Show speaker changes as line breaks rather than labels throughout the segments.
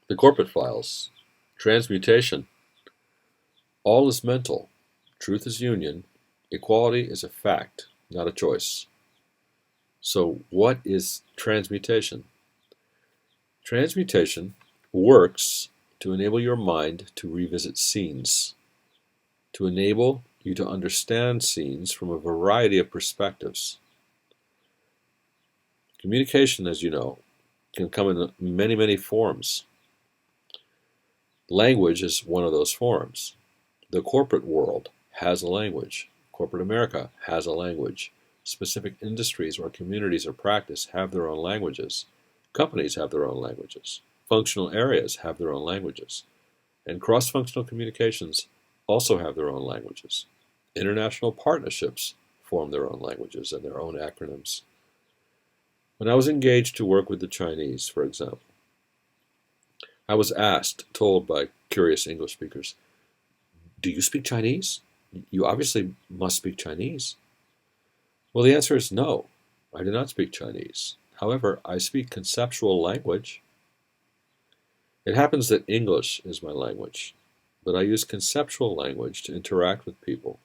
The corporate files. Transmutation. All is mental. Truth is union. Equality is a fact, not a choice. So what is transmutation? Transmutation works to enable your mind to revisit scenes, to enable you to understand scenes from a variety of perspectives. Communication, as you know, can come in many, many forms. Language is one of those forms. The corporate world has a language. Corporate America has a language. Specific industries or communities or practice have their own languages. Companies have their own languages. Functional areas have their own languages. And cross-functional communications also have their own languages. International partnerships form their own languages and their own acronyms. When I was engaged to work with the Chinese, for example, I was told by curious English speakers, "Do you speak Chinese? You obviously must speak Chinese." Well, the answer is no. I do not speak Chinese. However, I speak conceptual language. It happens that English is my language, but I use conceptual language to interact with people.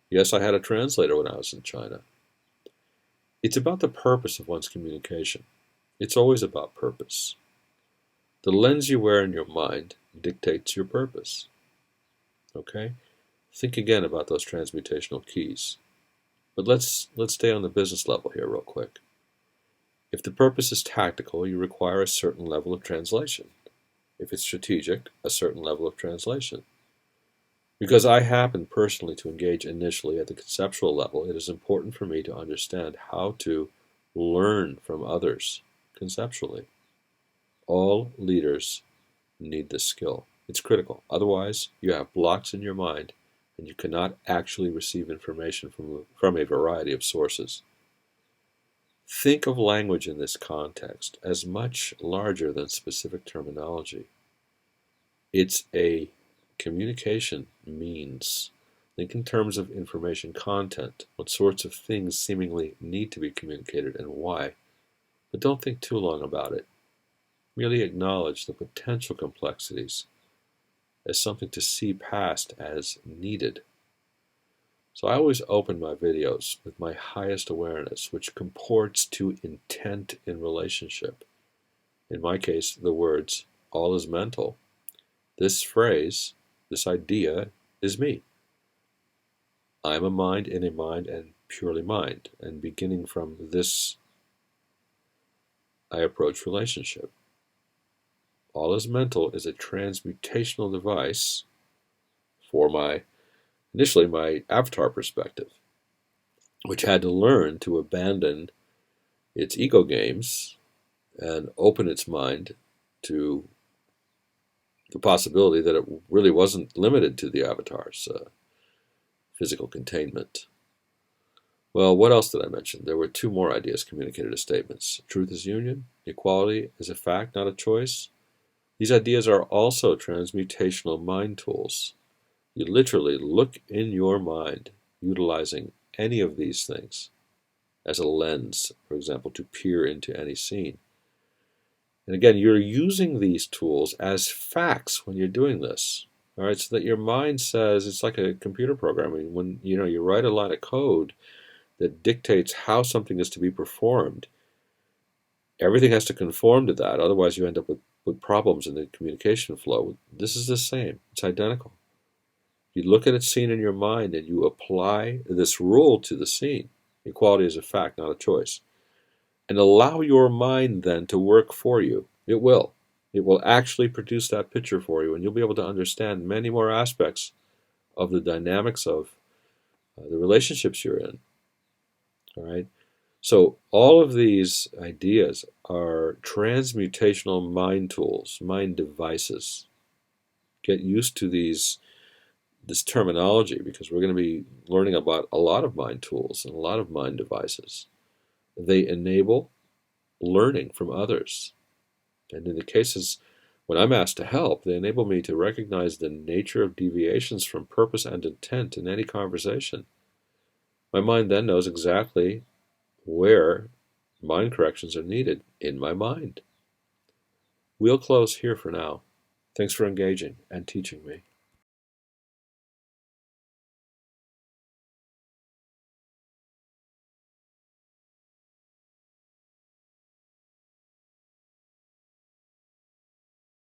Yes, I had a translator when I was in China. It's about the purpose of one's communication. It's always about purpose. The lens you wear in your mind dictates your purpose. Okay? Think again about those transmutational keys. But let's stay on the business level here real quick. If the purpose is tactical, you require a certain level of translation. If it's strategic, a certain level of translation. Because I happen personally to engage initially at the conceptual level, it is important for me to understand how to learn from others conceptually. All leaders need this skill. It's critical. Otherwise, you have blocks in your mind and you cannot actually receive information from a variety of sources. Think of language in this context as much larger than specific terminology. It's a communication means. Think in terms of information content, what sorts of things seemingly need to be communicated and why. But don't think too long about it. Merely acknowledge the potential complexities as something to see past as needed. So I always open my videos with my highest awareness, which comports to intent in relationship. In my case, the words, all is mental. This phrase, this idea, is me. I am a mind in a mind and purely mind. And beginning from this, I approach relationship. All is mental is a transmutational device for initially my avatar perspective, which had to learn to abandon its ego games and open its mind to the possibility that it really wasn't limited to the avatar's physical containment. Well, what else did I mention? There were two more ideas communicated as statements. Truth is union. Equality is a fact, not a choice. These ideas are also transmutational mind tools. You literally look in your mind utilizing any of these things as a lens, for example, to peer into any scene. And again, you're using these tools as facts when you're doing this. All right, so that your mind says it's like a computer programming. When you write a line of code that dictates how something is to be performed, everything has to conform to that. Otherwise, you end up with problems in the communication flow. This is the same. It's identical. You look at a scene in your mind and you apply this rule to the scene. Equality is a fact, not a choice. And allow your mind then to work for you. It will. It will actually produce that picture for you, and you'll be able to understand many more aspects of the dynamics of the relationships you're in. All right? So all of these ideas are transmutational mind tools, mind devices. Get used to this terminology, because we're going to be learning about a lot of mind tools and a lot of mind devices. They enable learning from others. And in the cases when I'm asked to help, they enable me to recognize the nature of deviations from purpose and intent in any conversation. My mind then knows exactly where mind corrections are needed in my mind. We'll close here for now. Thanks for engaging and teaching me.